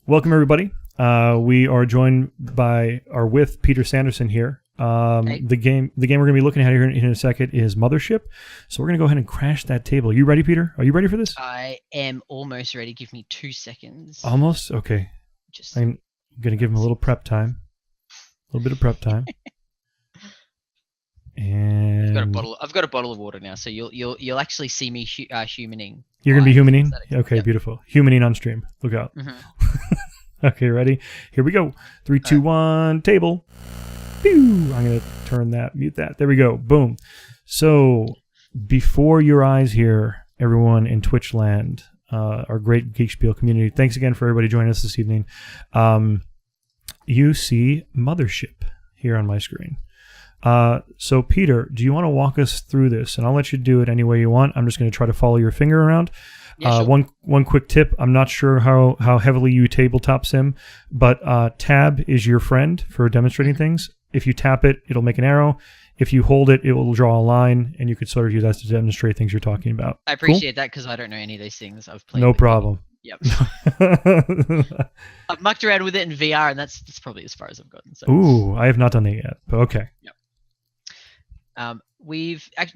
welcome everybody. We are joined by, or with Peter Sanderson here. Hey. The game we're going to be looking at here in a second is Mothership. So we're going to go ahead and crash that table. You ready, Peter? Are you ready for this? I am almost ready. Give me 2 seconds. Almost? Okay. I'm going to give him a little prep time. A little bit of prep time. And I've got a bottle of water now, so you'll actually see me humaning. You're going to be humaning? Okay, yep. Beautiful. Humaning on stream. Look out. Mm-hmm. Okay, ready? Here we go. 3, 2, 1, table. Pew! I'm going to mute that. There we go. Boom. So, before your eyes here, everyone in Twitch land, our great Geek Spiel community, thanks again for everybody joining us this evening. You see Mothership here on my screen. So Peter, do you want to walk us through this? And I'll let you do it any way you want. I'm just going to try to follow your finger around. Yeah, sure. One quick tip. I'm not sure how heavily you tabletop sim, but tab is your friend for demonstrating things. If you tap it, it'll make an arrow. If you hold it, it will draw a line, and you could sort of use that to demonstrate things you're talking about. I appreciate that because I don't know any of these things. I've played. No problem. Yep. I've mucked around with it in VR, and that's probably as far as I've gotten. So. Ooh, I have not done that yet. But okay. Yep.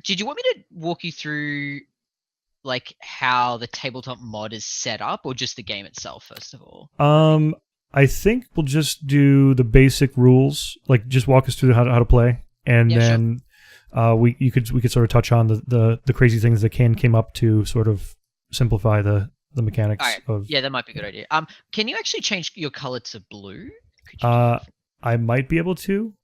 Did you want me to walk you through like how the tabletop mod is set up, or just the game itself first of all? I think we'll just do the basic rules, like just walk us through how to play, and then sure. we could sort of touch on the crazy things that came up to sort of simplify the mechanics of. Yeah, that might be a good idea. Can you actually change your color to blue? I might be able to.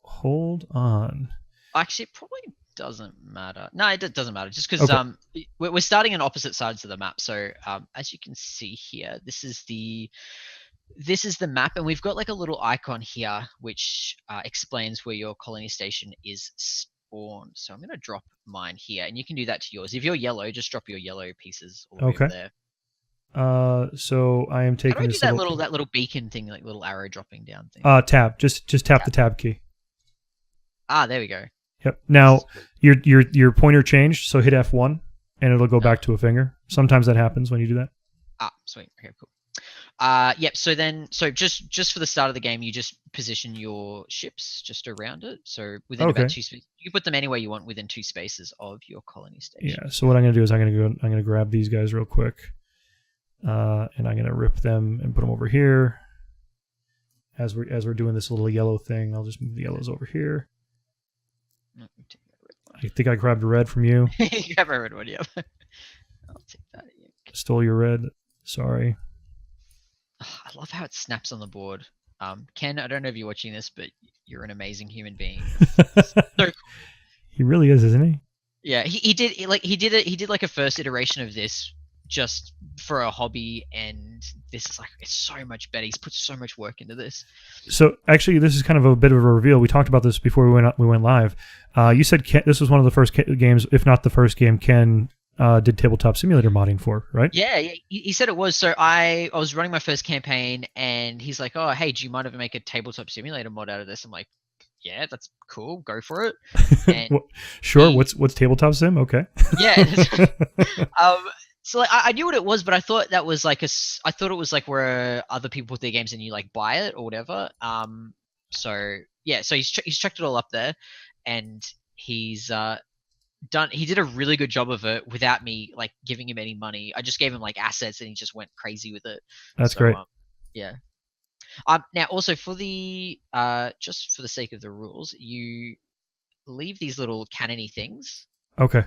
Hold on. Actually, it probably doesn't matter. No, it doesn't matter. Just because we're starting on opposite sides of the map. So as you can see here, this is the map, and we've got like a little icon here which explains where your colony station is spawned. So I'm going to drop mine here, and you can do that to yours. If you're yellow, just drop your yellow pieces over there. So I am taking. How do I do that little beacon thing, like little arrow dropping down thing? Tab. Just tap the tab key. There we go. Yep. Now your pointer changed, so hit F1 and it'll go back to a finger. Sometimes that happens when you do that. Sweet. Okay, cool. Yep. So just for the start of the game, you just position your ships just around it. So within about 2 spaces, you can put them anywhere you want within 2 spaces of your colony station. Yeah. So what I'm gonna do is I'm gonna grab these guys real quick, and I'm gonna rip them and put them over here. As we're doing this little yellow thing, I'll just move the yellows over here. I think I grabbed a red from you. You have a red one, yep. I'll take that. Stole your red. Sorry. I love how it snaps on the board. Ken, I don't know if you're watching this, but you're an amazing human being. So cool. He really is, isn't he? Yeah, he did like a first iteration of this just for a hobby, and this is like, it's so much better. He's put so much work into this. So actually, this is kind of a bit of a reveal. We talked about this before we went live. You said this was one of the first games, if not the first game, Ken did Tabletop Simulator modding for, right? Yeah, he said it was. So I was running my first campaign, and he's like, "Oh, hey, do you mind if I make a Tabletop Simulator mod out of this?" I'm like, "Yeah, that's cool. Go for it." And sure. What's Tabletop Sim? Okay. Yeah. So like, I knew what it was, but I thought that was like I thought it was like where other people put their games and you like buy it or whatever. So yeah, so he's checked it all up there, and he's he did a really good job of it without me like giving him any money. I just gave him like assets, and he just went crazy with it. That's great. Yeah. Now also for the just for the sake of the rules, you leave these little cannony things. Okay.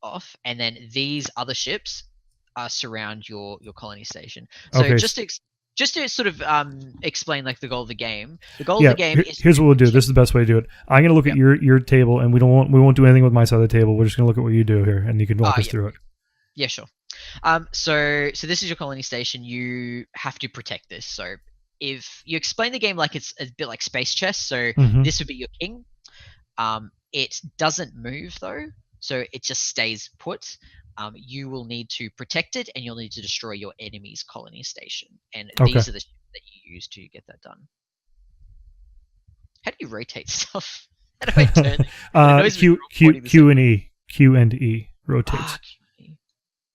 Off, and then these other ships surround your colony station. So just to sort of explain like the goal of the game. The goal of the game is. Here's what we'll do. This is the best way to do it. I'm gonna look at your table, and we won't do anything with my side of the table. We're just gonna look at what you do here, and you can walk us through it. Yeah, sure. So this is your colony station. You have to protect this. So if you explain the game like it's a bit like space chess, so this would be your king. It doesn't move though, so it just stays put. You will need to protect it, and you'll need to destroy your enemy's colony station. And these are the ships that you use to get that done. How do you rotate stuff? How do I turn? Q and E rotates.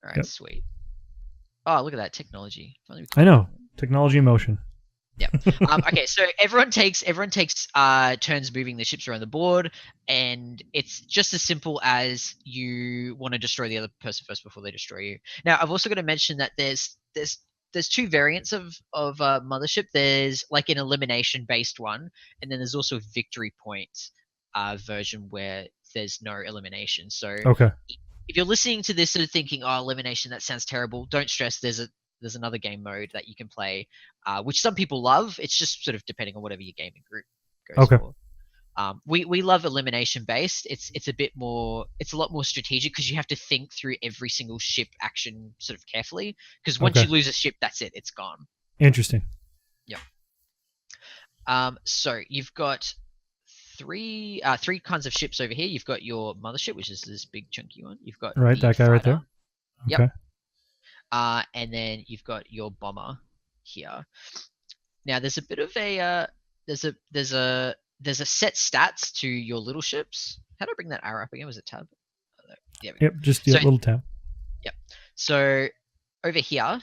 All right, sweet. Oh, look at that technology. I know. Technology in motion. Yeah. Okay, so everyone takes turns moving the ships around the board, and it's just as simple as you want to destroy the other person first before they destroy you. Now, I've also got to mention that there's two variants of Mothership. There's like an elimination based one, and then there's also a victory point version where there's no elimination. So Okay. if you're listening to this and thinking, "Oh, elimination, that sounds terrible," don't stress. There's another game mode that you can play, which some people love. It's just sort of depending on whatever your gaming group goes Okay. for. We love elimination based. It's a bit more. It's a lot more strategic because you have to think through every single ship action sort of carefully. Because once Okay. you lose a ship, that's it. It's gone. Interesting. Yeah. So you've got three kinds of ships over here. You've got your mothership, which is this big chunky one. You've got Right, the that guy fighter. right there. Okay. Yep. And then you've got your bomber here. Now there's a bit of a there's a set stats to your little ships. How do I bring that arrow up again? Was it tab? Oh, there we go. Yep, just a little tab. Yep. So over here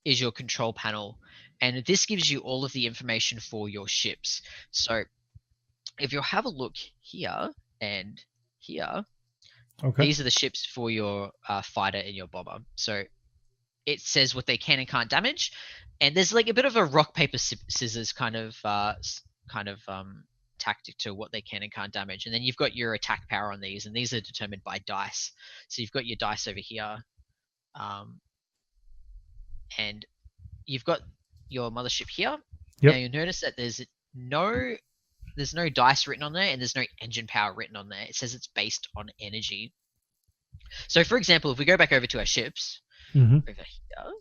is your control panel, and this gives you all of the information for your ships. So if you'll have a look here and here, Okay. these are the ships for your fighter and your bomber. So it says what they can and can't damage, and there's like a bit of a rock paper scissors kind of tactic to what they can and can't damage. And then you've got your attack power on these, and these are determined by dice. So you've got your dice over here, and you've got your mothership here. Yep. Now you'll notice that there's no dice written on there, and there's no engine power written on there. It says it's based on energy. So for example, if we go back over to our ships, over here.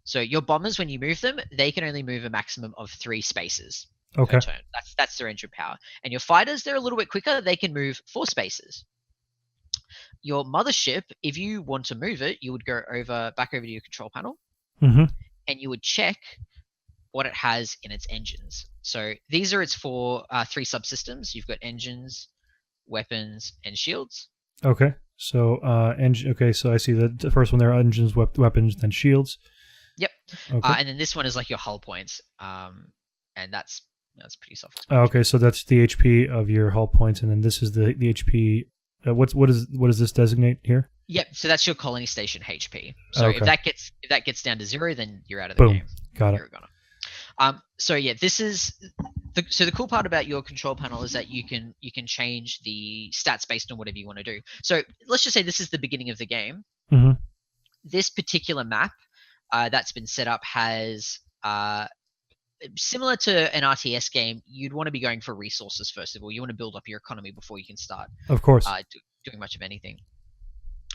So your bombers, when you move them, they can only move a maximum of 3 spaces per turn. That's their engine power. And your fighters, they're a little bit quicker. They can move 4 spaces. Your mothership, if you want to move it, you would go back over to your control panel, and you would check what it has in its engines. So these are its 3 subsystems. You've got engines, weapons, and shields. Okay. So okay, so I see the first one there: engines, weapons, then shields. Yep. Okay. And then this one is like your hull points, and that's pretty soft. Okay, so that's the HP of your hull points, and then this is the HP. What does this designate here? Yep. So that's your colony station HP. So if that gets down to 0, then you're out of the Boom. game. Got it. So yeah, this is the cool part about your control panel is that you can change the stats based on whatever you want to do. So let's just say this is the beginning of the game. This particular map that's been set up has similar to an RTS game. You'd want to be going for resources first of all. You want to build up your economy before you can start. Of course. Doing much of anything.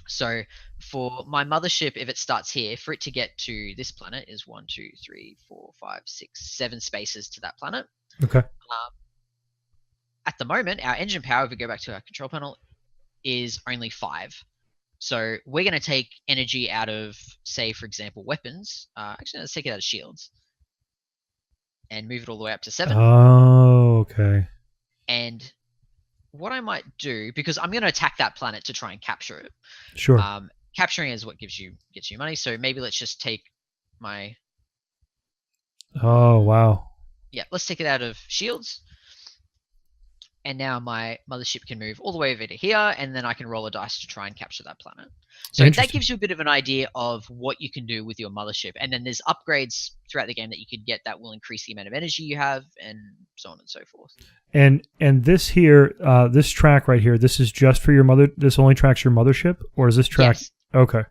So for my mothership, if it starts here, for it to get to this planet is 1, 2, 3, 4, 5, 6, 7 spaces to that planet. Okay. At the moment, our engine power, if we go back to our control panel, is only 5. So we're going to take energy out of, say, for example, weapons. Actually, let's take it out of shields and move it all the way up to 7. Oh, okay. And what I might do, because I'm going to attack that planet to try and capture it. Sure. Capturing is what gets you money. So maybe let's just take my. Oh wow. Yeah, let's take it out of shields. And now my mothership can move all the way over to here, and then I can roll a dice to try and capture that planet. So that gives you a bit of an idea of what you can do with your mothership. And then there's upgrades throughout the game that you could get that will increase the amount of energy you have, and so on and so forth. And this here, this track right here, this is just for your mother. This only tracks your mothership, or is this track? Yes. Okay.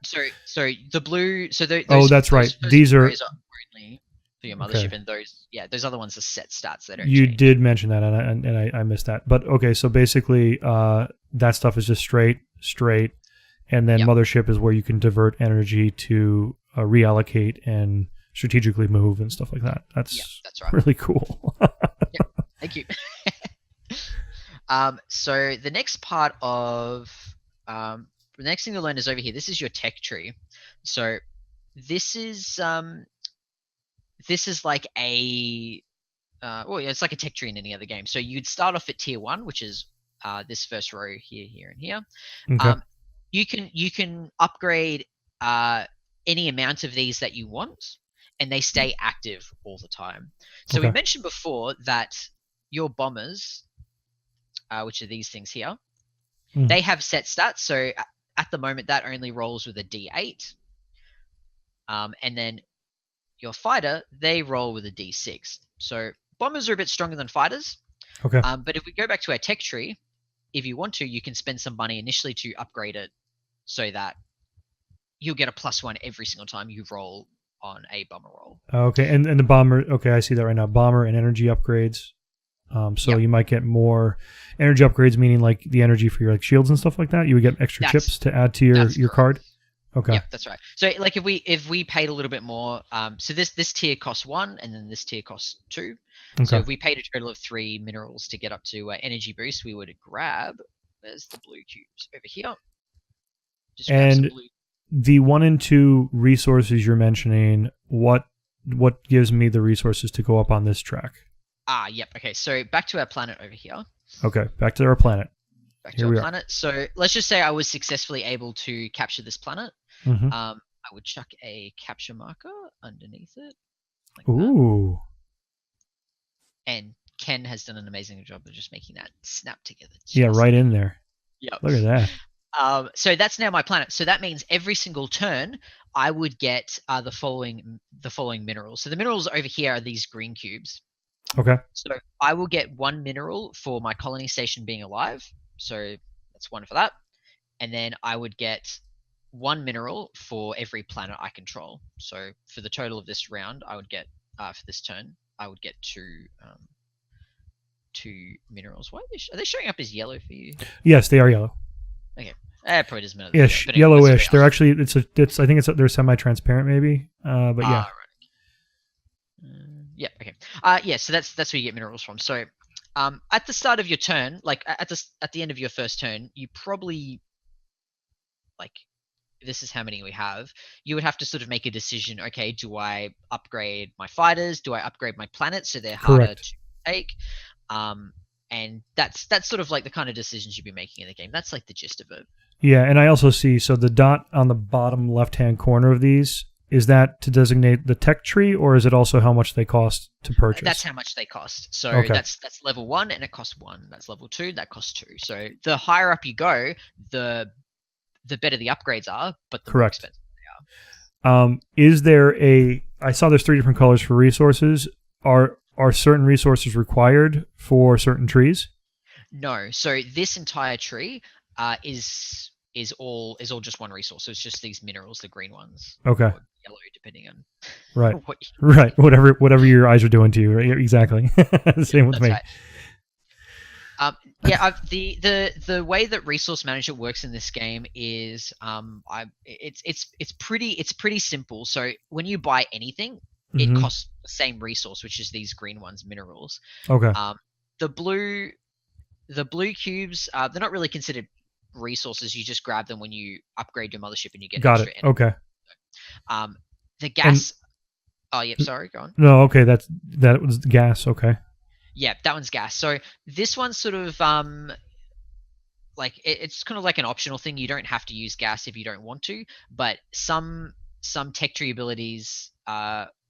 So the blue. So those, that's right. Those These are only for your mothership, and those other ones are set stats. They don't. You change. did mention that, and I missed that. But okay, so basically, that stuff is just straight, and then mothership is where you can divert energy to reallocate and strategically move and stuff like that. That's right. Really cool. Thank you. So the next part of the next thing to learn is over here. This is your tech tree. So this is like a it's like a tech tree in any other game. So you'd start off at tier 1, which is this first row here, and here. Okay. You can upgrade any amount of these that you want, and they stay active all the time. So we mentioned before that your bombers, which are these things here, they have set stats. So at the moment, that only rolls with a D8. And then your fighter, they roll with a D6. So bombers are a bit stronger than fighters. Okay. But if we go back to our tech tree, if you want to, you can spend some money initially to upgrade it so that you'll get a +1 every single time you roll on a bomber roll. Okay, and the bomber. Okay, I see that right now. Bomber and energy upgrades. So you might get more energy upgrades, meaning like the energy for your like shields and stuff like that. You would get extra chips to add to your card. Okay. Yep, that's right. So like if we paid a little bit more, so this tier costs 1, and then this tier costs 2. Okay. So if we paid a total of 3 minerals to get up to energy boost, we would grab. There's the blue cubes over here. Just grab some blue. The 1 and 2 resources you're mentioning, what gives me the resources to go up on this track? Yep. Okay, so back to our planet over here. Okay, back to our planet. Back to our planet. So let's just say I was successfully able to capture this planet. I would chuck a capture marker underneath it. Like Ooh. That. And Ken has done an amazing job of just making that snap together. Yeah, right in there. Yep. Look at that. So that's now my planet. So that means every single turn I would get the following minerals. So the minerals over here are these green cubes. Okay. So I will get 1 mineral for my colony station being alive. So that's 1 for that. And then I would get 1 mineral for every planet I control. So for the total of this round, I would get for this turn, I would get 2 minerals. Why are they showing up as yellow for you? Yes, they are yellow. Okay. Probably doesn't matter. Ish, yellowish. They're actually I think they're semi-transparent maybe. But yeah. Right. Yeah. Okay. Yeah. So that's where you get minerals from. So, at the start of your turn, like at the end of your first turn, you probably, like, this is how many we have. You would have to sort of make a decision. Okay, do I upgrade my fighters? Do I upgrade my planets so they're harder to take? And that's sort of like the kind of decisions you'd be making in the game. That's like the gist of it. Yeah, and I also see, so the dot on the bottom left-hand corner of these, is that to designate the tech tree, or is it also how much they cost to purchase? That's how much they cost. So that's level 1, and it costs 1. That's level 2, that costs 2. So the higher up you go, the better the upgrades are, but the more expensive they are. Is there I saw there's 3 different colors for resources. Are certain resources required for certain trees? No. So this entire tree is all just 1 resource. So it's just these minerals, the green ones. Okay. Or yellow, depending on right. Whatever your eyes are doing to you. Right? Exactly. Same with me. Right. The way that resource management works in this game is it's pretty simple. So when you buy anything, it costs the same resource, which is these green ones, minerals. Okay. The blue cubes, they're not really considered resources. You just grab them when you upgrade your mothership and you get Got extra it. Okay. The gas. Sorry, go on. No, okay, that was gas. Okay. Yeah, that one's gas. So this one's sort of like it's kind of like an optional thing. You don't have to use gas if you don't want to, but some tech tree abilities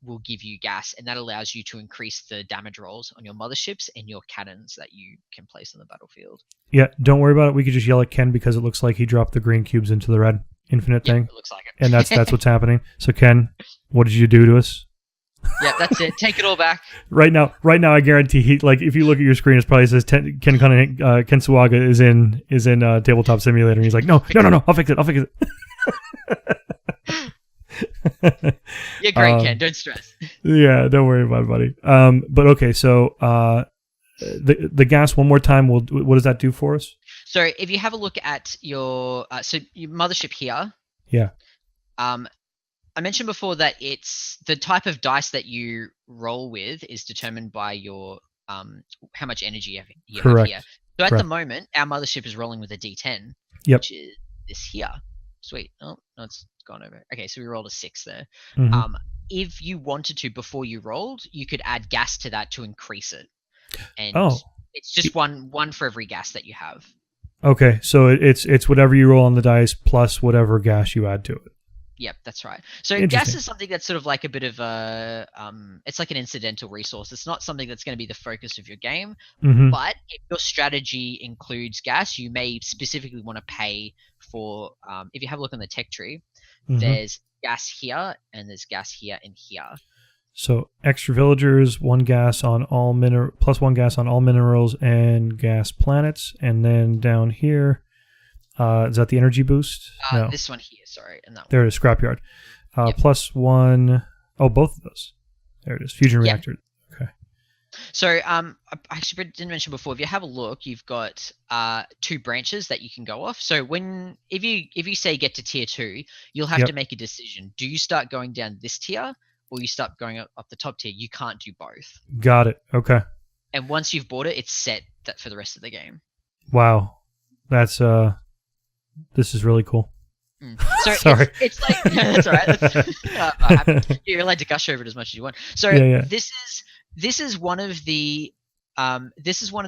will give you gas, and that allows you to increase the damage rolls on your motherships and your cannons that you can place on the battlefield. Yeah, don't worry about it. We could just yell at Ken because it looks like he dropped the green cubes into the red infinite thing. It looks like it. And that's what's happening. So Ken, what did you do to us? Yeah, that's it. Take it all back. Right now, I guarantee he, like, if you look at your screen, it probably says Ken Suwaga is in Tabletop Simulator, and he's like, no, I'll fix it. You're great, Ken. Don't stress. Yeah, don't worry about it, buddy. But okay, so the gas one more time. What does that do for us? So if you have a look at your mothership here. Yeah. I mentioned before that it's the type of dice that you roll with is determined by your how much energy you have here. So at the moment, our mothership is rolling with a D10, which is this here. Sweet. Oh, no, it's gone over. Okay, so we rolled a 6 there. Mm-hmm. If you wanted to, before you rolled, you could add gas to that to increase it. And it's just one for every gas that you have. Okay, so it's whatever you roll on the dice plus whatever gas you add to it. Yep, that's right. So gas Interesting. is something that's sort of like a bit of a it's like an incidental resource. It's not something that's going to be the focus of your game. Mm-hmm. But if your strategy includes gas, you may specifically want to pay for. If you have a look on the tech tree, Mm-hmm. there's gas here and there's gas here and here. So extra villagers, one gas on all plus one gas on all minerals and gas planets, and then down here, is that the energy boost? No, This one here, sorry, and that there one. it is. Scrapyard, Yep. plus one. Oh, both of those. There it is. Fusion reactor. Okay. So I actually didn't mention before. If you have a look, you've got two branches that you can go off. So if you say get to tier 2, you'll have to make a decision. Do you start going down this tier, or you start going up the top tier? You can't do both. Got it. Okay. And once you've bought it, it's set that for the rest of the game. Wow, that's this is really cool. So Sorry. it's like that's all right. You're allowed to gush over it as much as you want. So this is one of the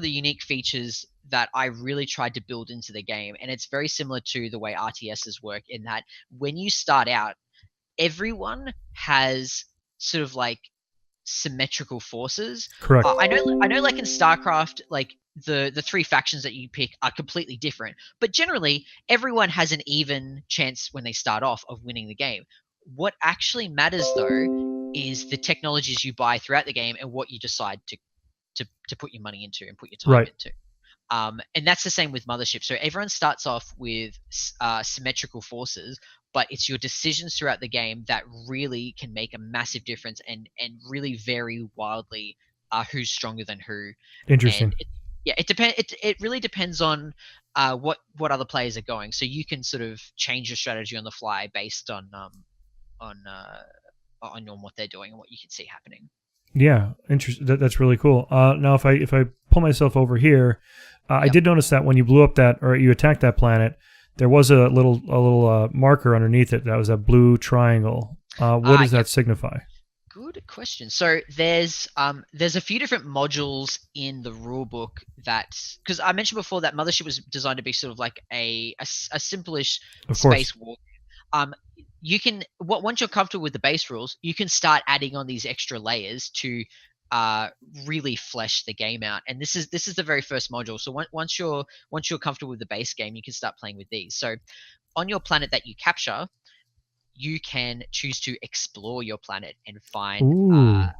unique features that I really tried to build into the game, and it's very similar to the way RTSs work in that when you start out, everyone has sort of like symmetrical forces. Correct. I know like in StarCraft, like the three factions that you pick are completely different, but generally everyone has an even chance when they start off of winning the game. What actually matters though is the technologies you buy throughout the game and what you decide to put your money into and put your time into. And that's the same with Mothership. So everyone starts off with symmetrical forces, but it's your decisions throughout the game that really can make a massive difference and really vary wildly who's stronger than who. Interesting. And it depends. It really depends on what other players are going. So you can sort of change your strategy on the fly based on what they're doing and what you can see happening. Yeah, interesting. That's really cool. Now, if I pull myself over here, I did notice that when you blew up that or you attacked that planet, there was a little marker underneath it. That was a blue triangle. What does that signify? Good question. So there's a few different modules in the rulebook that, because I mentioned before that Mothership was designed to be sort of like a simple-ish space walk. You can once you're comfortable with the base rules, you can start adding on these extra layers to really flesh the game out. And this is the very first module. So once you're comfortable with the base game, you can start playing with these. So on your planet that you capture, you can choose to explore your planet and find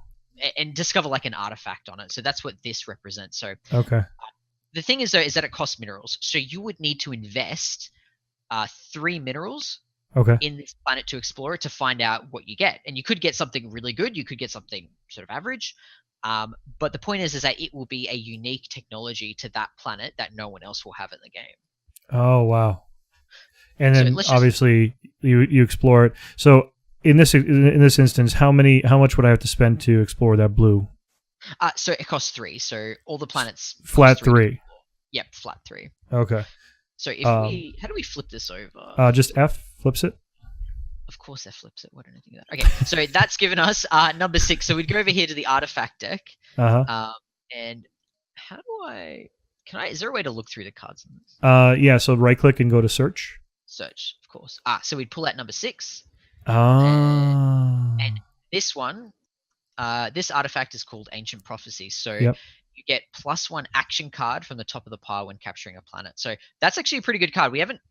and discover like an artifact on it. So that's what this represents. So the thing is though is that it costs minerals. So you would need to invest 3 minerals in this planet to explore it to find out what you get. And you could get something really good. You could get something sort of average. But the point is that it will be a unique technology to that planet that no one else will have in the game. Oh, wow. And then obviously you explore it. So in this instance, how much would I have to spend to explore that blue? So it costs 3. So all the planets flat 3. Yep, flat 3. Okay. So if how do we flip this over? Just F flips it. Of course, F flips it. What did I think of that? Okay, so that's given us number 6. So we'd go over here to the artifact deck. And how do I? Is there a way to look through the cards in this? Yeah. So right click and go to search. Search, of course. So we'd pull out number 6. And this one, this artifact is called Ancient Prophecy. So you get +1 action card from the top of the pile when capturing a planet. So that's actually a pretty good card. We haven't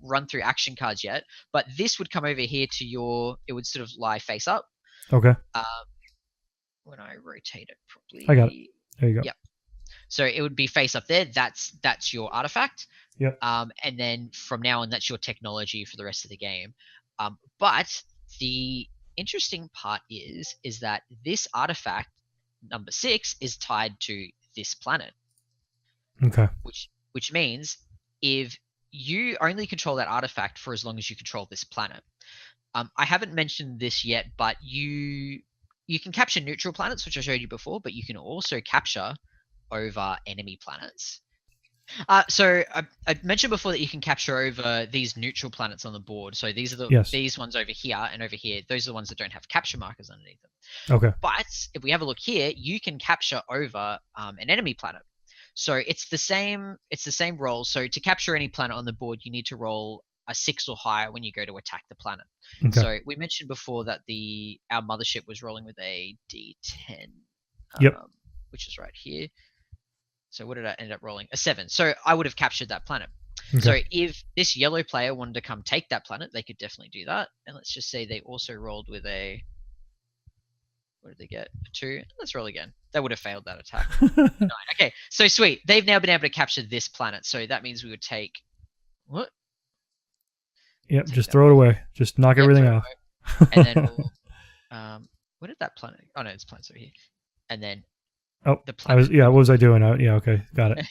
run through action cards yet, but this would come over here to it would sort of lie face up. Okay. When I rotate it properly. I got it. There you go. Yep. So it would be face up there. That's your artifact. Yep. And then from now on, that's your technology for the rest of the game. But the interesting part is that this artifact, number 6, is tied to this planet. Okay. Which means if you only control that artifact for as long as you control this planet. I haven't mentioned this yet, but you can capture neutral planets, which I showed you before, but you can also capture over enemy planets. So I mentioned before that you can capture over these neutral planets on the board. So these are these ones over here and over here. Those are the ones that don't have capture markers underneath them. Okay. But if we have a look here, you can capture over an enemy planet. So it's the same roll. So to capture any planet on the board, you need to roll a 6 or higher when you go to attack the planet. Okay. So we mentioned before that our mothership was rolling with a D10. Yep. Which is right here. So what did I end up rolling? A 7. So I would have captured that planet. Okay. So if this yellow player wanted to come take that planet, they could definitely do that. And let's just say they also rolled with a... What did they get? A 2. Let's roll again. They would have failed that attack. 9. Okay, so sweet. They've now been able to capture this planet. So that means we would take... What? Yep, just throw it away. Just knock everything off. And then we'll... what did that planet... Oh, no, this planet's over here. And then... Oh, what was I doing? Okay, got it.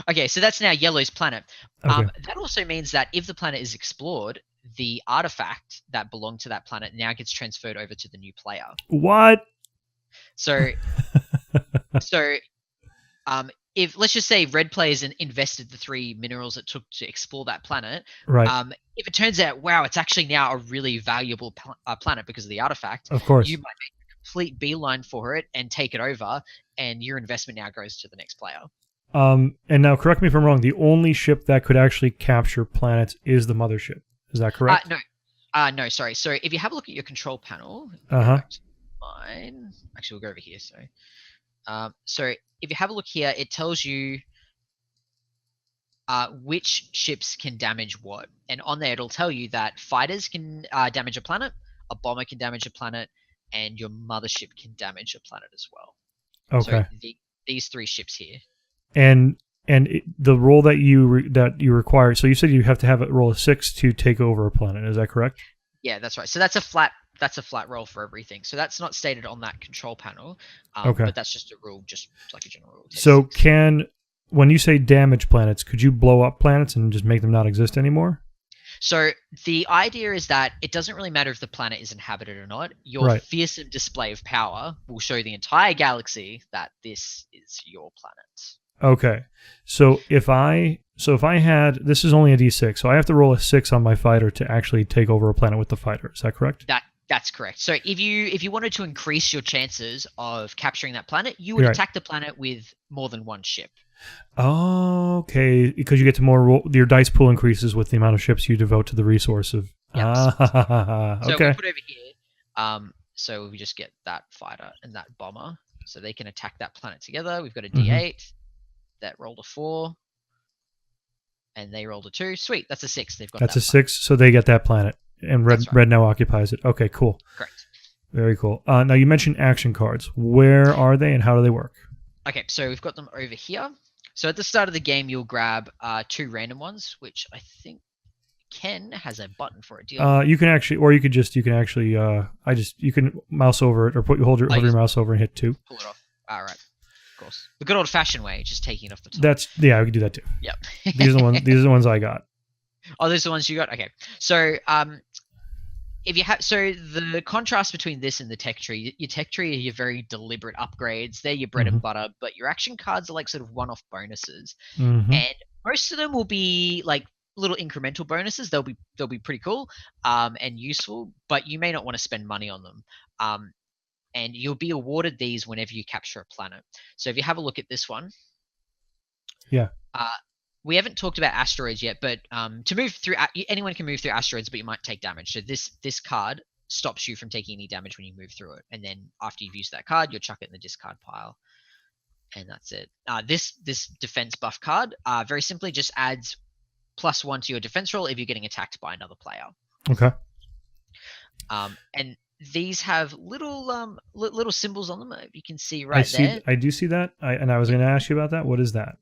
Okay, so that's now yellow's planet. Okay. That also means that if the planet is explored, the artifact that belonged to that planet now gets transferred over to the new player. What? So, if let's just say red players invested the 3 minerals it took to explore that planet, right? If it turns out, wow, it's actually now a really valuable planet because of the artifact, of course, you might make a complete beeline for it and take it over, and your investment now goes to the next player. And now, correct me if I'm wrong. The only ship that could actually capture planets is the mothership. Is that correct? No, sorry. So if you have a look at your control panel, mine. Actually, we'll go over here. Sorry. So if you have a look here, it tells you which ships can damage what, and on there it'll tell you that fighters can damage a planet, a bomber can damage a planet, and your mothership can damage a planet as well. Okay. So these 3 ships here. And the roll that you require. So you said you have to have it roll a 6 to take over a planet. Is that correct? Yeah, that's right. So that's a flat roll for everything. So that's not stated on that control panel. Okay. But that's just a rule, just like a general rule. So when you say damage planets, could you blow up planets and just make them not exist anymore? So the idea is that it doesn't really matter if the planet is inhabited or not. Your fearsome display of power will show the entire galaxy that this is your planet. Okay. So if I had, this is only a D6, so I have to roll a 6 on my fighter to actually take over a planet with the fighter. Is that correct? That's correct. So if you wanted to increase your chances of capturing that planet, you would attack the planet with more than one ship. Oh, okay. Because you get to your dice pool increases with the amount of ships you devote to the resource of. Yep. Okay. So we put over here. So we just get that fighter and that bomber, so they can attack that planet together. We've got a D8 that rolled a 4, and they rolled a 2. Sweet, that's a 6. They've got. That's a 6, so they get that planet, and red now occupies it. Okay, cool. Correct. Very cool. Now you mentioned action cards. Where are they, and how do they work? Okay, so we've got them over here. So at the start of the game, you'll grab 2 random ones, which I think Ken has a button for it. You can actually, or you can actually, you can mouse over it, or hold your mouse over and hit 2. Pull it off. All right, of course. The good old-fashioned way, just taking it off the top. We can do that too. Yep. These are the ones I got. Oh, those are the ones you got. Okay, so if you have, so the contrast between this and the tech tree, your tech tree are your very deliberate upgrades. They're your bread and butter, but your action cards are like sort of one-off bonuses, and most of them will be like little incremental bonuses. They'll be pretty cool and useful, but you may not want to spend money on them. And you'll be awarded these whenever you capture a planet. So if you have a look at this one, we haven't talked about asteroids yet, but to move through, anyone can move through asteroids, but you might take damage. So this card stops you from taking any damage when you move through it. And then after you've used that card, you'll chuck it in the discard pile. And that's it. This defense buff card very simply just adds +1 to your defense roll if you're getting attacked by another player. Okay. And these have little symbols on them. You can see there. I do see that. I was going to ask you about that. What is that?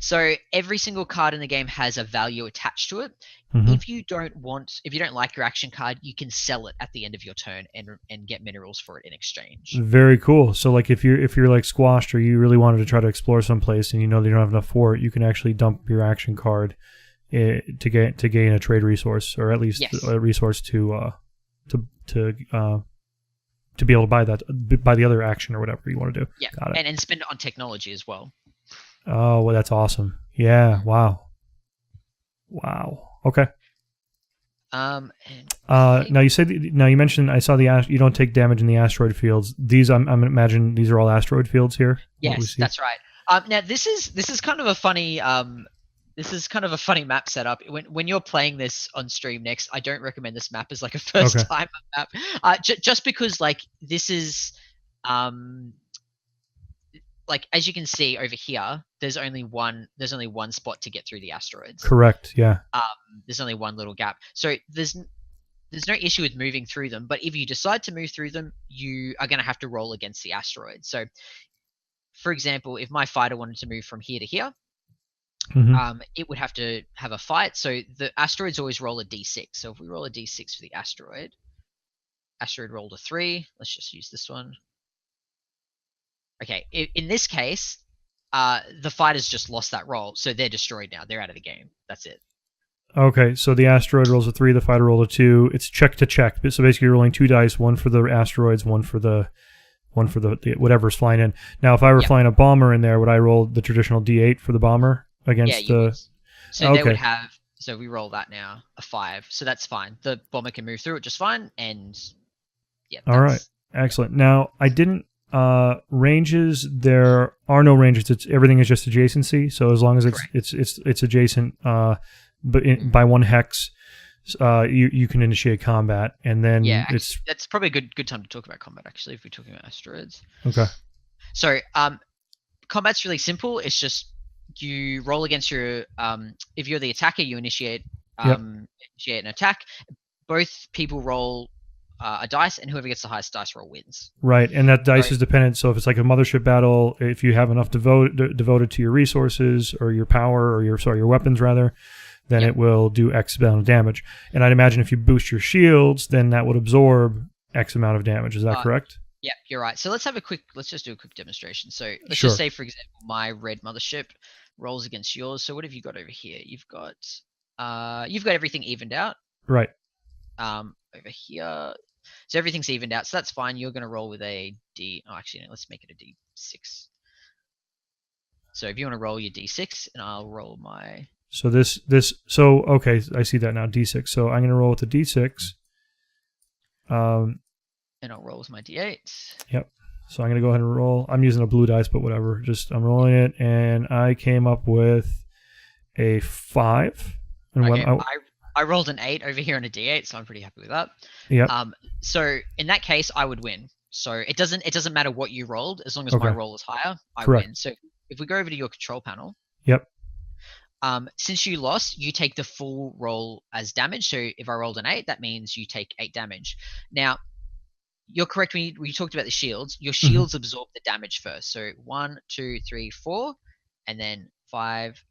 So every single card in the game has a value attached to it. If you don't like your action card, you can sell it at the end of your turn and get minerals for it in exchange. Very cool. So like if you're like squashed or you really wanted to try to explore someplace and you know that you don't have enough for it, you can actually dump your action card to gain a trade resource, or at least a resource to be able to buy the other action or whatever you want to do. Yeah, got it. And spend it on technology as well. Oh, well, that's awesome. Yeah. Wow. Okay. Now you mentioned I saw you don't take damage in the asteroid fields. These I'm imagine these are all asteroid fields here. Yes, that's right. Now this is kind of a funny this is kind of a funny map setup. When you're playing this on stream next, I don't recommend this map as like a first time map. Just because like this is like as you can see over here, there's only one spot to get through the asteroids. Correct. Yeah. There's only one little gap. So there's no issue with moving through them, but if you decide to move through them, you are going to have to roll against the asteroids. So for example, if my fighter wanted to move from here to here, it would have to have a fight. So the asteroids always roll a d6. So if we roll a d6 for the asteroid rolled a 3. Let's just use this one. Okay, in this case, the fighters just lost that roll, so they're destroyed now. They're out of the game. That's it. Okay, so the asteroid rolls a 3, the fighter rolled a 2. It's check to check. So basically, you're rolling 2 dice, one for the asteroids, one for the whatever's flying in. Now, if I were flying a bomber in there, would I roll the traditional D8 for the bomber against the? Would. So they would have. So we roll that now, a 5. So that's fine. The bomber can move through it just fine, and yeah. All right, excellent. Now I didn't. Ranges, there are no ranges. Everything is just adjacency. So as long as it's adjacent, but by 1 hex, you can initiate combat, and then that's probably a good time to talk about combat actually if we're talking about asteroids. Okay. So combat's really simple. It's just you roll against your if you're the attacker, you initiate an attack. Both people roll a dice, and whoever gets the highest dice roll wins. Right, and that dice is dependent. So if it's like a mothership battle, if you have enough devoted to your resources or your power or your weapons rather, then it will do X amount of damage. And I'd imagine if you boost your shields, then that would absorb X amount of damage. Is that correct? Yeah, you're right. So let's just do a quick demonstration. So let's just say, for example, my red mothership rolls against yours. So what have you got over here? You've got everything evened out. Right. Over here. So everything's evened out, so that's fine. You're going to roll with a D. Oh, actually, no, let's make it a D6. So if you want to roll your D6, and I'll roll my. So okay, I see that now. D6. So I'm going to roll with the D6. And I'll roll with my D8. Yep. So I'm going to go ahead and roll. I'm using a blue dice, but whatever. I'm rolling it, and I came up with a 5. And okay, I rolled an 8 over here on a D8, so I'm pretty happy with that. Yeah. So in that case, I would win. So it doesn't matter what you rolled, as long as my roll is higher, I win. So if we go over to your control panel. Yep. Since you lost, you take the full roll as damage. So if I rolled an 8, that means you take 8 damage. Now, you're correct when you talked about the shields. Your shields absorb the damage first. So 1, 2, 3, 4, and then 5,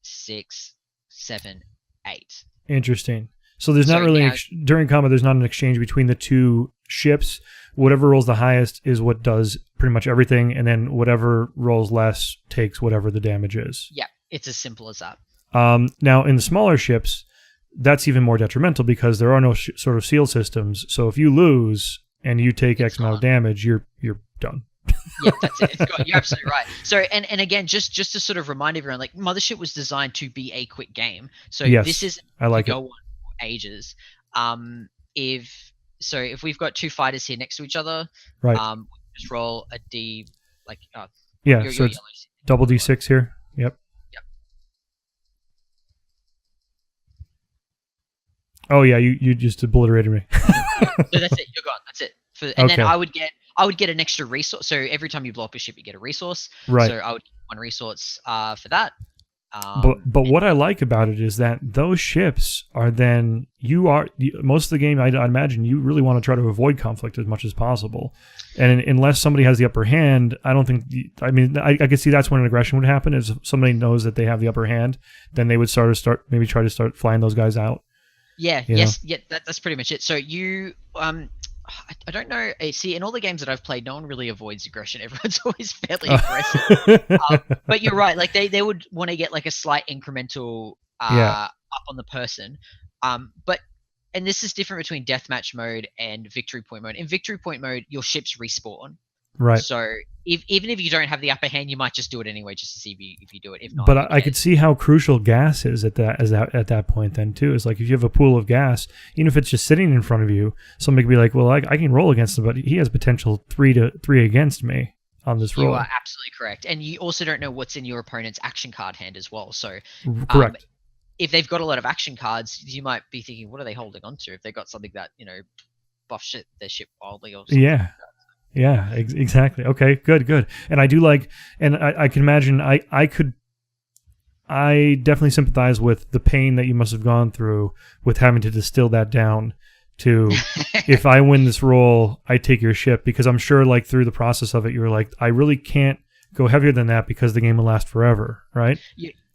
6, 7, 8. Interesting. So there's not really during combat. There's not an exchange between the two ships. Whatever rolls the highest is what does pretty much everything, and then whatever rolls less takes whatever the damage is. Yeah, it's as simple as that. Now in the smaller ships, that's even more detrimental because there are no sort of seal systems. So if you lose and you take X amount of damage, you're done. Yeah, that's it. You're absolutely right. So, and again, just to sort of remind everyone, like Mothership was designed to be a quick game. So this is go on for ages. If we've got 2 fighters here next to each other, right? We just roll a D, like so it's double D6 here. Yep. Oh yeah, you just obliterated me. So that's it. You're gone. That's it. Then I would get an extra resource. So every time you blow up a ship, you get a resource. Right. So I would get 1 resource for that. But what I like about it is that those ships are then most of the game. I imagine you really want to try to avoid conflict as much as possible, and unless somebody has the upper hand, I don't think. I could see that's when an aggression would happen. If somebody knows that they have the upper hand, then they would try to start flying those guys out. Yeah. Yes. Yeah. That's pretty much it. So you I don't know. See, in all the games that I've played, no one really avoids aggression. Everyone's always fairly aggressive. But you're right. Like they would want to get like a slight incremental up on the person. And this is different between deathmatch mode and victory point mode. In victory point mode, your ships respawn. Right. So even if you don't have the upper hand, you might just do it anyway, just to see if you do it. If not, but I could see how crucial gas is at that point. Then too, is like if you have a pool of gas, even if it's just sitting in front of you, somebody could be like, "Well, I can roll against him, but he has potential 3 against me." on this You roll. are absolutely correct. And you also don't know what's in your opponent's action card hand as well. So Correct. If they've got a lot of action cards, you might be thinking, what are they holding on to? If they've got something that, buffs their ship wildly or something. Yeah. Yeah, exactly. Okay, good. And I do like, and I can imagine I definitely sympathize with the pain that you must have gone through with having to distill that down to, if I win this roll, I take your ship, because I'm sure like through the process of it, you were like, I really can't go heavier than that because the game will last forever, right?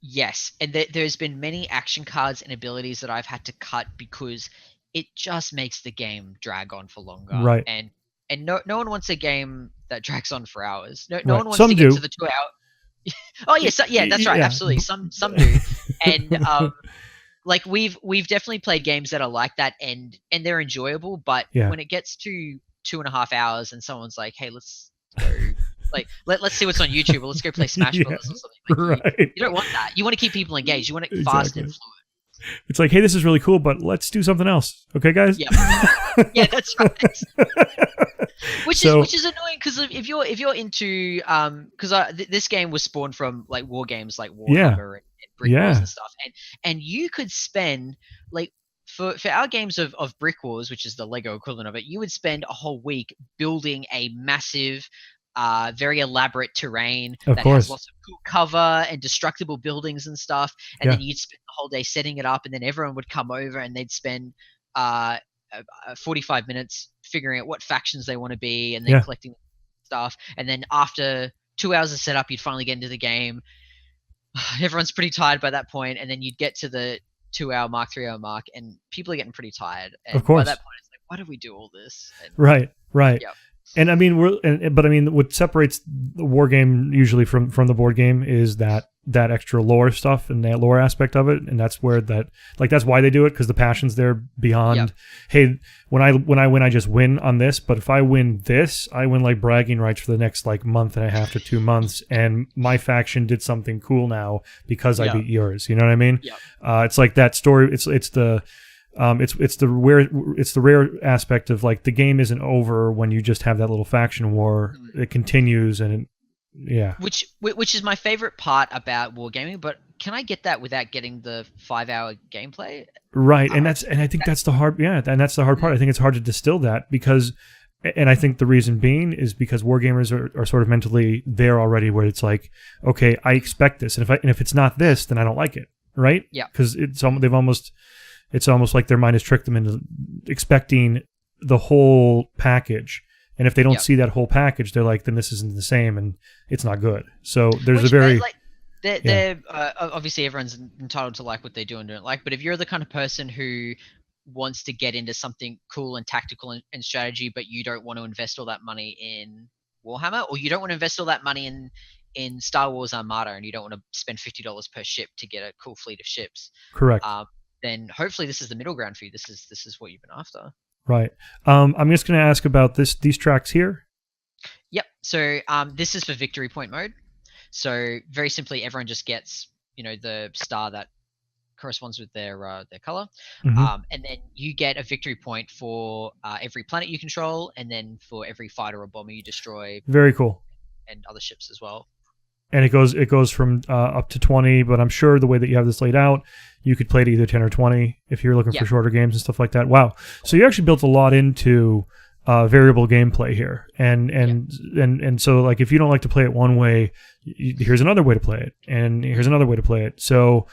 Yes, and there's been many action cards and abilities that I've had to cut because it just makes the game drag on for longer. Right. And no one wants a game that drags on for hours. No Right. one wants Some to do. get to the 2 hour. Oh yeah, that's right. Yeah. Absolutely, some do. And like we've definitely played games that are like that, and they're enjoyable. But when it gets to 2.5 hours, and someone's like, "Hey, let's go." Like, let's see what's on YouTube, or let's go play Smash Brothers or something. Like, right. you don't want that. You want to keep people engaged. You want it fast and fluid. It's like, hey, this is really cool, but let's do something else. Okay, guys? Yeah, yeah, that's right. Which is annoying, because if you're into because this game was spawned from like war games like Warhammer and Brick Wars and stuff, and you could spend like for our games of Brick Wars, which is the Lego equivalent of it, you would spend a whole week building a massive very elaborate terrain has lots of cool cover and destructible buildings and stuff, and then you'd spend the whole day setting it up, and then everyone would come over and they'd spend 45 minutes figuring out what factions they want to be, and then collecting stuff, and then after 2 hours of setup, you'd finally get into the game. Everyone's pretty tired by that point, and then you'd get to the 2 hour mark, 3 hour mark, and people are getting pretty tired, and by that point it's like, why did we do all this? And, right yeah. And I mean, what separates the war game usually from the board game is that extra lore stuff and that lore aspect of it, and that's where that's why they do it, because the passion's there beyond. Hey, when I win, I just win on this, but if I win this, I win like bragging rights for the next like month and a half to 2 months, and my faction did something cool now because I beat yours. You know what I mean? It's like that story. It's the rare aspect of like the game isn't over when you just have that little faction war. It continues, and which is my favorite part about wargaming. But can I get that without getting the 5 hour gameplay? Right, and I think that's the hard that's the hard part. I think it's hard to distill that, because, and I think the reason being is because wargamers are sort of mentally there already, where it's like, okay, I expect this, and if it's not this, then I don't like it, right? Yeah, because it's almost like their mind has tricked them into expecting the whole package. And if they don't see that whole package, they're like, then this isn't the same, and it's not good. So there's obviously everyone's entitled to like what they do and don't like. But if you're the kind of person who wants to get into something cool and tactical and strategy, but you don't want to invest all that money in Warhammer, or you don't want to invest all that money in Star Wars Armada, and you don't want to spend $50 per ship to get a cool fleet of ships. Correct. Then hopefully this is the middle ground for you. This is what you've been after. Right. I'm just going to ask about these tracks here. Yep. So this is for victory point mode. So very simply, everyone just gets the star that corresponds with their color, and then you get a victory point for every planet you control, and then for every fighter or bomber you destroy. Very cool. And other ships as well. And it goes from up to 20, but I'm sure the way that you have this laid out, you could play it either 10 or 20 if you're looking for shorter games and stuff like that. Wow. So you actually built a lot into variable gameplay here. And so like if you don't like to play it one way, here's another way to play it. And here's another way to play it. So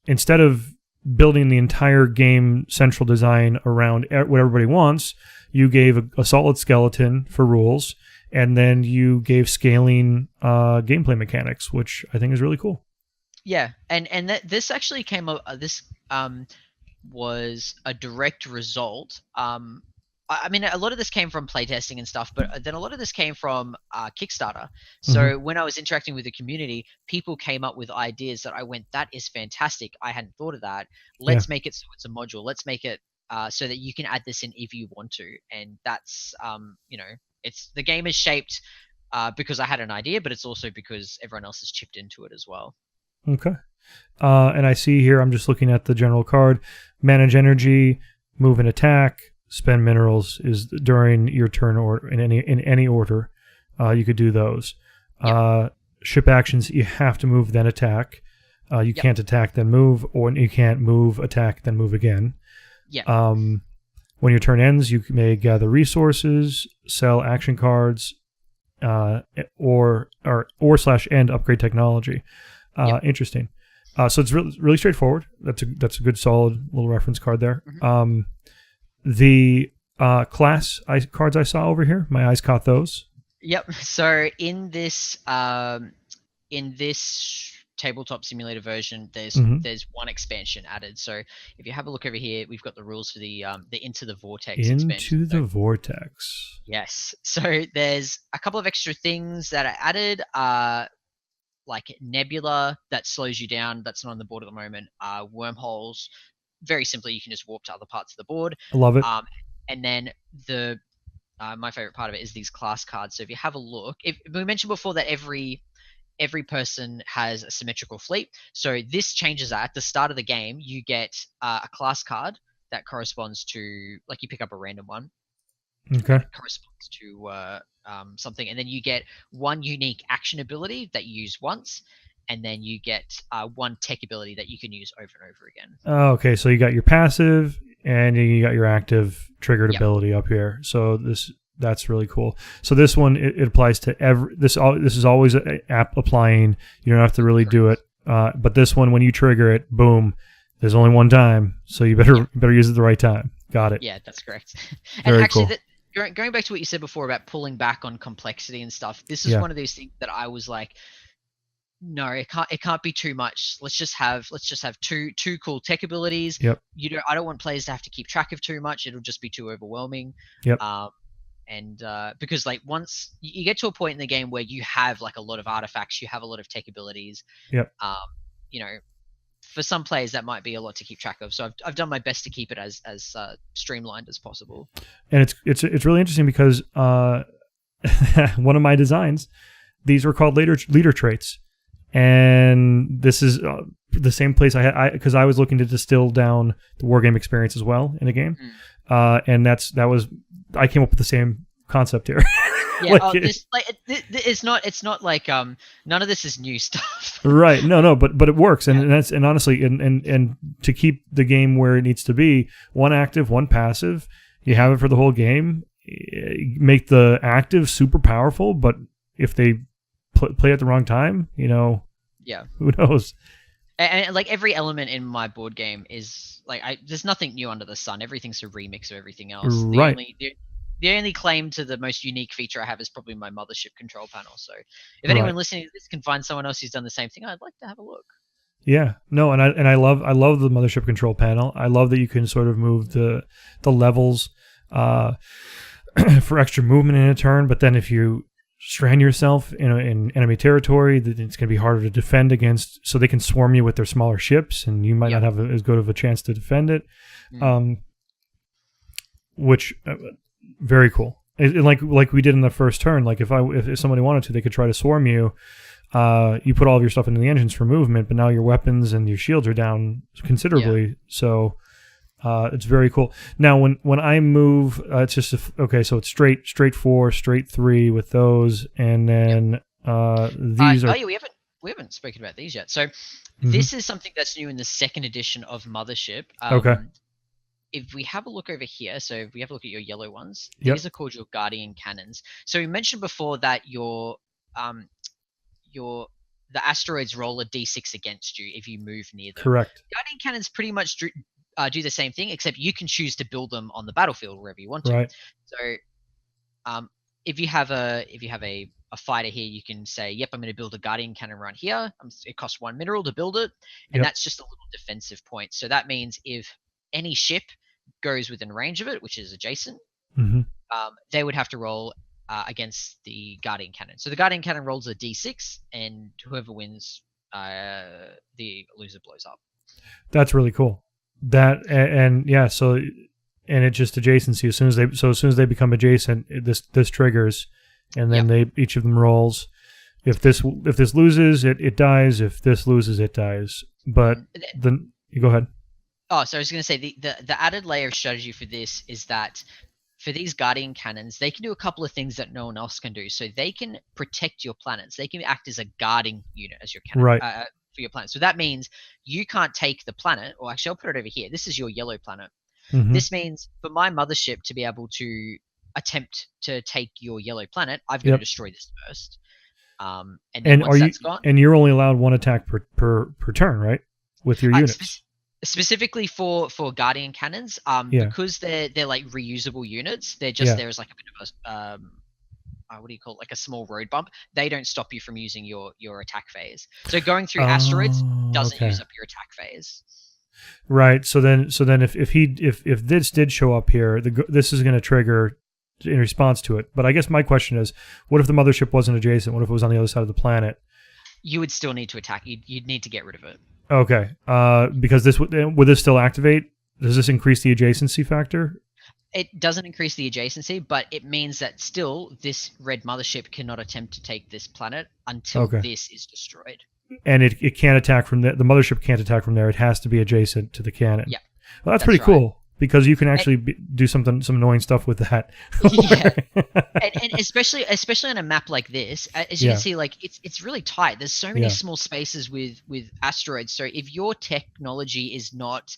instead of building the entire game central design around what everybody wants, you gave a solid skeleton for rules, and then you gave scaling gameplay mechanics, which I think is really cool. Yeah, and this actually came up. This was a direct result. I mean, a lot of this came from playtesting and stuff, but then a lot of this came from Kickstarter. So when I was interacting with the community, people came up with ideas that I went, that is fantastic. I hadn't thought of that. Let's make it so it's a module. Let's make it so that you can add this in if you want to. And that's, it's the game is shaped because I had an idea, but it's also because everyone else has chipped into it as well. Okay. And I see here, I'm just looking at the general card. Manage energy, move and attack, spend minerals is during your turn or in any order. You could do those. Yep. Ship actions, you have to move, then attack. You can't attack, then move, or you can't move, attack, then move again. Yeah. When your turn ends, you may gather resources, sell action cards, or / end upgrade technology. Interesting. So it's really straightforward. That's a good solid little reference card there. Mm-hmm. The class cards I saw over here, my eyes caught those. Yep. So in this tabletop simulator version, there's one expansion added. So if you have a look over here, we've got the rules for the Into the Vortex expansion. Into the Vortex. Yes. So there's a couple of extra things that are added. Like Nebula that slows you down. That's not on the board at the moment. Wormholes. Very simply, you can just warp to other parts of the board. I love it. And then my favorite part of it is these class cards. So if you have a look, if we mentioned before that every person has a symmetrical fleet. So this changes that. At the start of the game, you get a class card that corresponds to, like, you pick up a random one. Okay. That corresponds to something, and then you get one unique action ability that you use once, and then you get one tech ability that you can use over and over again. Oh, okay, so you got your passive and you got your active triggered ability up here. So that's really cool. So this one it applies to every. This is always an app applying. You don't have to really do it. But this one, when you trigger it, boom. There's only one time, so you better use it the right time. Got it. Yeah, that's correct. Very and actually, cool. Going back to what you said before about pulling back on complexity and stuff, this is one of those things that I was like, no, it can't be too much. Let's just have two cool tech abilities. Yep. I don't want players to have to keep track of too much. It'll just be too overwhelming. Yep. And because like once you get to a point in the game where you have like a lot of artifacts, you have a lot of tech abilities. Yep. For some players that might be a lot to keep track of. So I've done my best to keep it as streamlined as possible. And it's really interesting because one of my designs, these were called leader traits, and this is the same place I had because I was looking to distill down the wargame experience as well in a game, and I came up with the same concept here. Yeah, it's not like none of this is new stuff. Right. No, but it works, and honestly, and to keep the game where it needs to be, one active, one passive. You have it for the whole game. Make the active super powerful, but if they play at the wrong time, who knows? And like every element in my board game is like there's nothing new under the sun. Everything's a remix of everything else. Right. The only claim to the most unique feature I have is probably my Mothership control panel. So if anyone listening to this can find someone else who's done the same thing, I'd like to have a look. Yeah, no, and I love the Mothership control panel. I love that you can sort of move the levels for extra movement in a turn. But then if you strand yourself in enemy territory, then it's going to be harder to defend against. So they can swarm you with their smaller ships, and you might not have as good of a chance to defend it. Which very cool. Like we did in the first turn. Like if somebody wanted to, they could try to swarm you. You put all of your stuff into the engines for movement, but now your weapons and your shields are down considerably. Yeah. So it's very cool. Now when I move, it's just so it's straight 4, straight 3 with those, and then these are. We haven't spoken about these yet. So this is something that's new in the second edition of Mothership. Okay. If we have a look over here, so if we have a look at your yellow ones, these are called your Guardian Cannons. So we mentioned before that the asteroids roll a d6 against you if you move near them. Correct. Guardian Cannons pretty much do the same thing, except you can choose to build them on the battlefield wherever you want to. Right. So if you have a fighter here, you can say, yep, I'm going to build a Guardian Cannon right here. It costs 1 mineral to build it, and that's just a little defensive point. So that means if any ship goes within range of it, which is adjacent, they would have to roll against the Guardian Cannon. So the Guardian Cannon rolls a d6, and whoever wins, the loser blows up. That's really cool. That and it just adjacency. As soon as they become adjacent, this triggers, and then each of them rolls. If this loses, it dies. If this loses, it dies. But you go ahead. Oh, so I was going to say the added layer of strategy for this is that for these guardian cannons, they can do a couple of things that no one else can do. So they can protect your planets. They can act as a guarding unit as your cannon Right. for your planet. So that means you can't take the planet. Or actually, I'll put it over here. This is your yellow planet. Mm-hmm. This means for my mothership to be able to attempt to take your yellow planet, I've got to destroy this first. And then once that's gone, and you're only allowed one attack per turn, right? With your units. Specifically for guardian cannons, because they're like reusable units, they're just there as like a bit of a what do you call it? Like a small road bump. They don't stop you from using your attack phase. So going through asteroids doesn't use up your attack phase. Right. So then if this did show up here, this is going to trigger in response to it. But I guess my question is, what if the mothership wasn't adjacent? What if it was on the other side of the planet? You would still need to attack. You'd need to get rid of it. Okay. Because this would this still activate? Does this increase the adjacency factor? It doesn't increase the adjacency, but it means that still this red mothership cannot attempt to take this planet until this is destroyed. And it can't attack from the mothership can't attack from there. It has to be adjacent to the cannon. Yeah. Well, that's pretty cool because you can actually do some annoying stuff with that. and especially on a map like this, as you can see, like it's really tight. There's so many small spaces with asteroids. So if your technology is not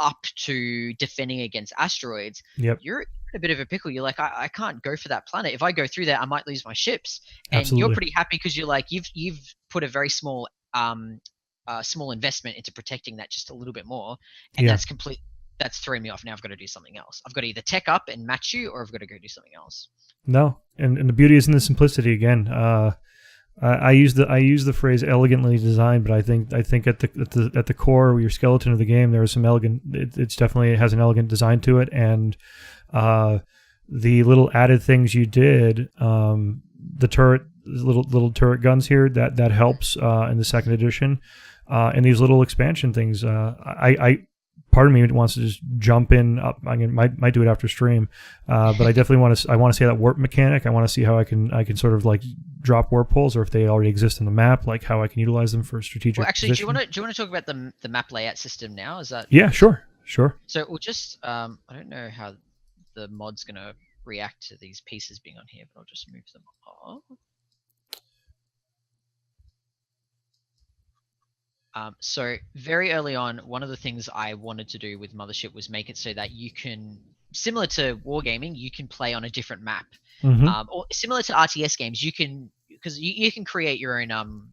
up to defending against asteroids, you're in a bit of a pickle. You're like, I can't go for that planet. If I go through there, I might lose my ships. And you're pretty happy because you're like, you've put a very small small investment into protecting that just a little bit more, and that's throwing me off. Now I've got to do something else. I've got to either tech up and match you, or I've got to go do something else. No, and the beauty is in the simplicity again. I use the phrase elegantly designed, but I think at the core of your skeleton of the game there is some elegant. It's definitely has an elegant design to it, and the little added things you did, the turret, little turret guns here that helps in the second edition, and these little expansion things. Part of me wants to just jump in. I might do it after stream, but I definitely want to. I want to see that warp mechanic. I want to see how I can sort of like drop warp holes, or if they already exist in the map, like how I can utilize them for strategic. Well, actually, position. do you want to talk about the map layout system now? Is that? Yeah, sure. So we'll just I don't know how the mod's gonna react to these pieces being on here, but I'll just move them off. So very early on, one of the things I wanted to do with Mothership was make it so that you can, similar to wargaming, you can play on a different map, or similar to RTS games, you can, because you can create your own,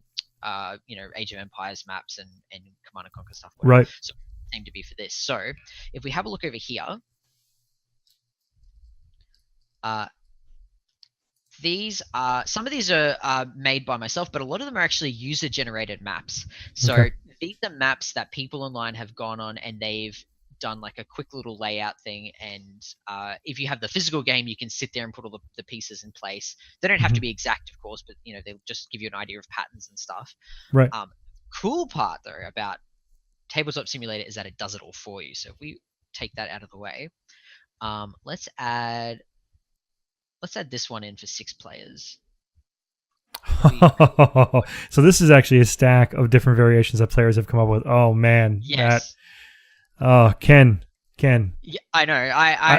Age of Empires maps and Command and Conquer stuff. Right. So same to be for this. So if we have a look over here, some of these are made by myself, but a lot of them are actually user generated maps. So these are maps that people online have gone on and they've done like a quick little layout thing. And if you have the physical game, you can sit there and put all the pieces in place. They don't have to be exact, of course, but they'll just give you an idea of patterns and stuff. Right. Cool part though about Tabletop Simulator is that it does it all for you. So if we take that out of the way, let's add this one in for 6 players. So this is actually a stack of different variations that players have come up with. Oh man, yes. Ken. Yeah, I know.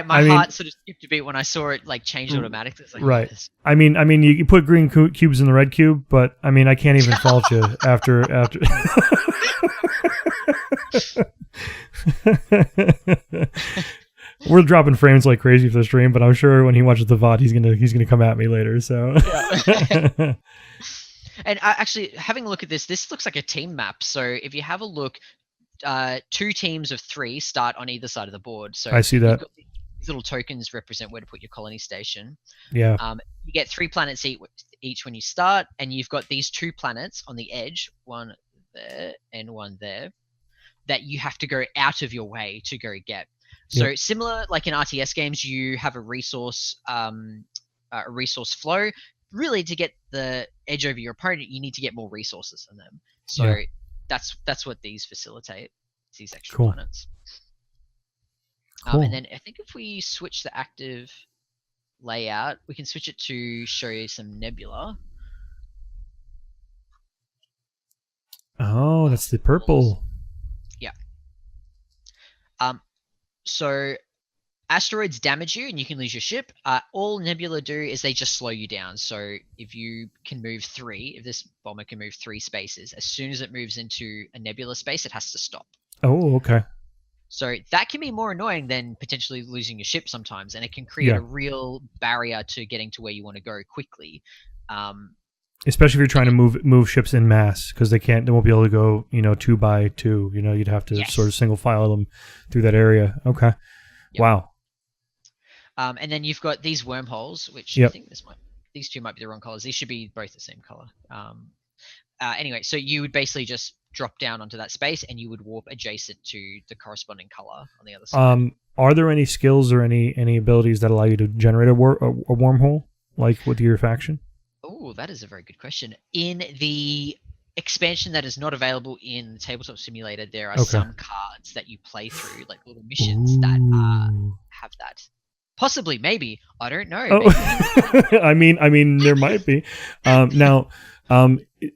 My heart sort of skipped a beat when I saw it like change automatically. It's like, right. Yes. I mean, you put green cubes in the red cube, but I mean, I can't even fault you after. We're dropping frames like crazy for the stream, but I'm sure when he watches the VOD, he's gonna come at me later. So, yeah. And actually, having a look at this looks like a team map. So if you have a look, 2 teams of 3 start on either side of the board. So I see that. These little tokens represent where to put your colony station. Yeah. You get 3 planets each when you start, and you've got these 2 planets on the edge, one there and one there, that you have to go out of your way to go get. So similar, like in RTS games, you have a resource flow. Really, to get the edge over your opponent, you need to get more resources in them. So that's what these facilitate. These extra planets. Cool. And then I think if we switch the active layout, we can switch it to show you some nebula. Oh, that's the purple. Yeah. So asteroids damage you and you can lose your ship. All Nebula do is they just slow you down. So if you can move 3, if this bomber can move 3 spaces, as soon as it moves into a Nebula space, it has to stop. Oh, okay. So that can be more annoying than potentially losing your ship sometimes, and it can create a real barrier to getting to where you want to go quickly. Especially if you're trying to move ships in mass, because they won't be able to go 2 by 2. You'd have to sort of single file them through that area. Okay. Yep. Wow. And then you've got these wormholes, which I think these two might be the wrong colors. These should be both the same color. Anyway, so you would basically just drop down onto that space and you would warp adjacent to the corresponding color on the other side. Are there any skills or any abilities that allow you to generate a wormhole, like with your faction? Oh, that is a very good question. In the expansion that is not available in the Tabletop Simulator, there are some cards that you play through, like little missions that have that. Possibly, maybe. I don't know. Oh. I mean, there might be. Now,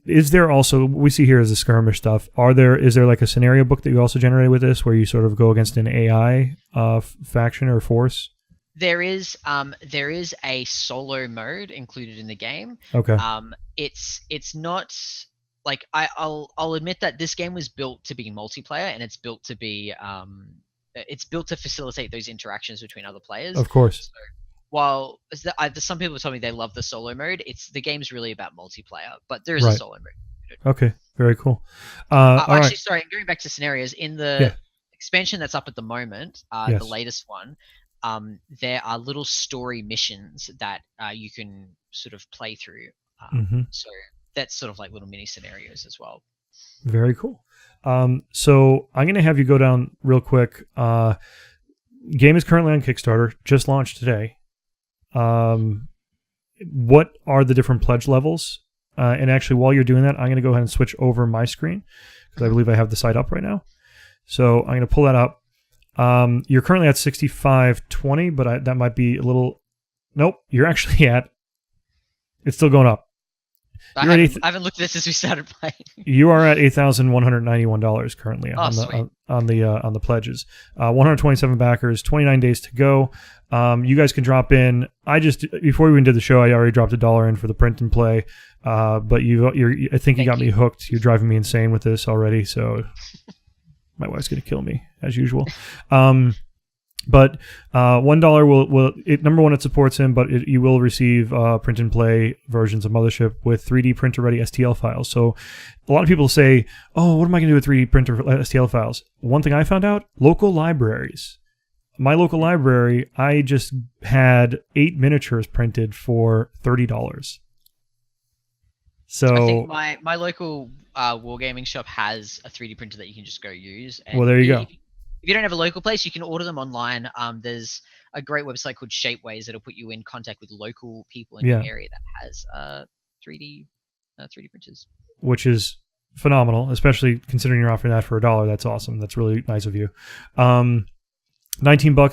is there also, we see here as the skirmish stuff, is there like a scenario book that you also generated with this where you sort of go against an AI faction or force? There is a solo mode included in the game. Okay. It's not like I'll admit that this game was built to be multiplayer, and it's built to be to facilitate those interactions between other players. Of course. So, while some people told me they love the solo mode, the game's really about multiplayer, but there is a solo mode. Okay, very cool. Actually, sorry, going back to scenarios, in the expansion that's up at the moment, the latest one, there are little story missions that you can sort of play through. So that's sort of like little mini scenarios as well. Very cool. So I'm going to have you go down real quick. Game is currently on Kickstarter, just launched today. What are the different pledge levels? And actually, while you're doing that, I'm going to go ahead and switch over my screen because I believe I have the site up right now. So I'm going to pull that up. You're currently at 65.20, but that might be a little... Nope, you're actually at... It's still going up. I haven't looked at this since we started playing. You are at $8,191 currently on the pledges. 127 backers, 29 days to go. You guys can drop in. Before we even did the show, I already dropped $1 in for the print and play. But I think you got me hooked. You're driving me insane with this already. So my wife's gonna kill me as usual. But $1 will number one, it supports him, but you will receive print and play versions of Mothership with 3D printer ready STL files. So a lot of people say, "Oh, what am I going to do with 3D printer STL files?" One thing I found out: local libraries. My local library, I just had 8 miniatures printed for $30. So I think my local wargaming shop has a 3D printer that you can just go use. And well, there you go. If you don't have a local place, you can order them online. There's a great website called Shapeways that'll put you in contact with local people in your area that has 3D printers. Which is phenomenal, especially considering you're offering that for $1. That's awesome. That's really nice of you. $19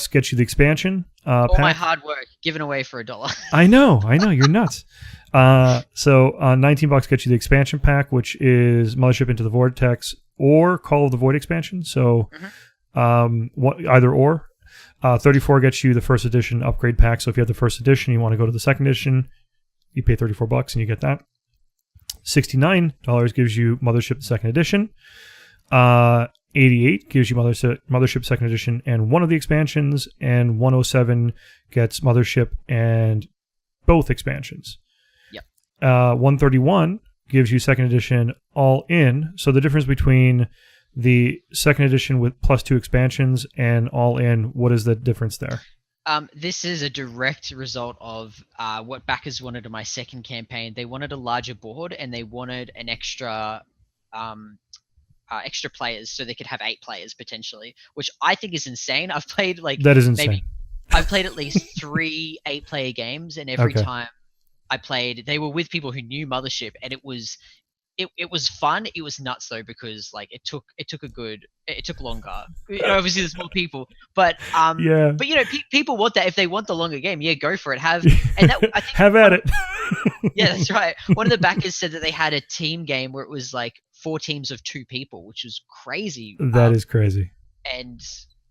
gets you the expansion. All pack. My hard work given away for $1. I know. You're nuts. So $19 gets you the expansion pack, which is Mothership Into the Vortex or Call of the Void expansion. So. Either or. 34 gets you the first edition upgrade pack. So if you have the first edition, you want to go to the second edition, you pay $34 and you get that. $69 gives you Mothership second edition. $88 gives you Mothership second edition and one of the expansions, and $107 gets Mothership and both expansions. Yep. $131 gives you second edition all in. So the difference between the second edition with plus 2 expansions and all in, what is the difference there? This is a direct result of what backers wanted in my second campaign. They wanted a larger board and they wanted an extra players, so they could have 8 players potentially, which I think is insane. I've played that is insane. I've played at least 3 8-player games, and every time I played, they were with people who knew Mothership, and it was fun. It was nuts though, because it took longer. Obviously there's more people, but people want that. If they want the longer game, go for it. I think have at it. Yeah, that's right. One of the backers said that they had a team game where it was 4 teams of 2 people, which was crazy. That is crazy. And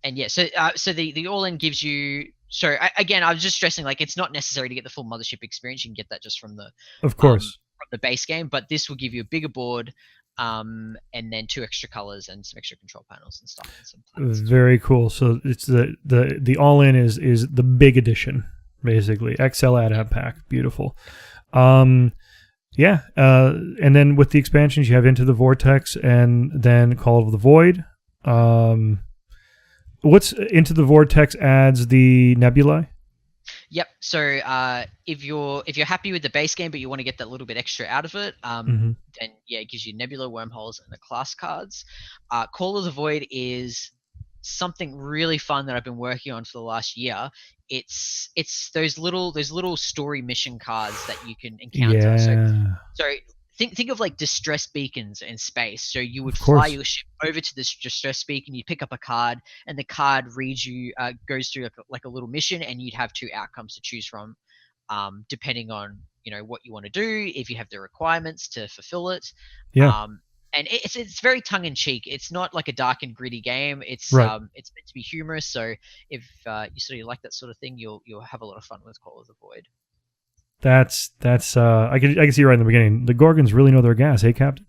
and yeah, so the all in gives you. So again, I was just stressing like it's not necessary to get the full Mothership experience. You can get that just from the Of course. from the base game, but this will give you a bigger board, and then 2 extra colors and some extra control panels and stuff. And some planets. Very cool. So it's the all in is the big edition, basically. XL Ad Pack. Beautiful. Yeah. And then with the expansions, you have Into the Vortex and then Call of the Void. What's Into the Vortex adds the nebulae? Yep. So if you're happy with the base game but you want to get that little bit extra out of it, then yeah, it gives you nebula, wormholes, and the class cards. Call of the Void is something really fun that I've been working on for the last year. It's those little story mission cards that you can encounter. Yeah. So think of like distress beacons in space. So you would fly your ship over to this distress beacon, you pick up a card, and the card reads you goes through like a little mission, and you'd have 2 outcomes to choose from, depending on what you want to do, if you have the requirements to fulfill it. Yeah. And it's very tongue in cheek. It's not like a dark and gritty game. It's right. It's meant to be humorous. So if you sort of like that sort of thing, you'll have a lot of fun with Call of the Void. That's I can see right in the beginning. The Gorgons really know their gas, hey Captain?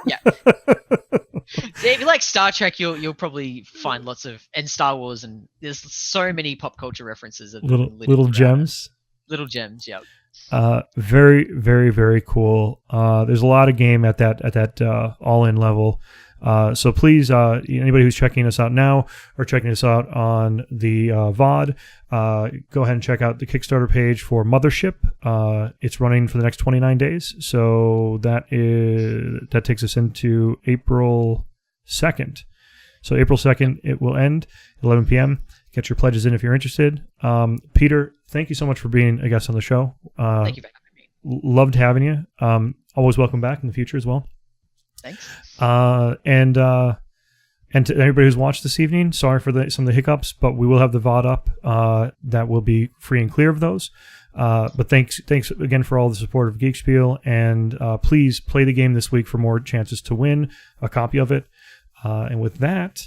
Yeah. So if you like Star Trek, you'll probably find lots of, and Star Wars, and there's so many pop culture references of little gems. Little gems, yeah. Very, very, very cool. There's a lot of game at that all-in level. So please, anybody who's checking us out now or checking us out on the VOD, go ahead and check out the Kickstarter page for Mothership. It's running for the next 29 days. So that takes us into April 2nd. So April 2nd, it will end 11 p.m. Get your pledges in if you're interested. Peter, thank you so much for being a guest on the show. Thank you for having me. Loved having you. Always welcome back in the future as well. Thanks. And to everybody who's watched this evening, sorry for some of the hiccups, but we will have the VOD up that will be free and clear of those. But thanks again for all the support of Geek Spiel, and please play the game this week for more chances to win a copy of it. And with that,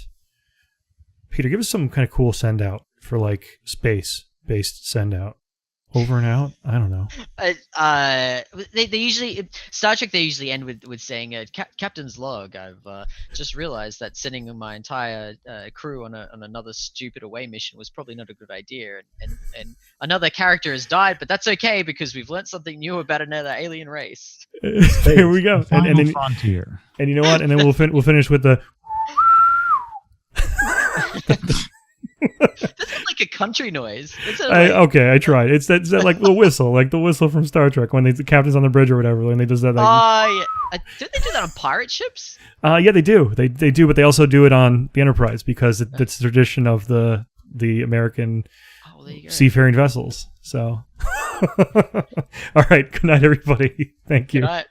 Peter, give us some kind of cool send out for like space-based send out. Over and out? I don't know. They usually Star Trek. They usually end with saying, "Captain's log. I've just realized that sending my entire crew on another stupid away mission was probably not a good idea, and another character has died, but that's okay because we've learned something new about another alien race." Here we go. And then frontier. And you know what? And then we'll finish with the. That's not like a country noise. Okay, I tried. It's that like the whistle, like the whistle from Star Trek when the captain's on the bridge or whatever, and they does that. Yeah. Don't they do that on pirate ships? Yeah, they do. They do, but they also do it on the Enterprise because it's the tradition of the American seafaring vessels. So, all right. Good night, everybody. Thank you. Good night.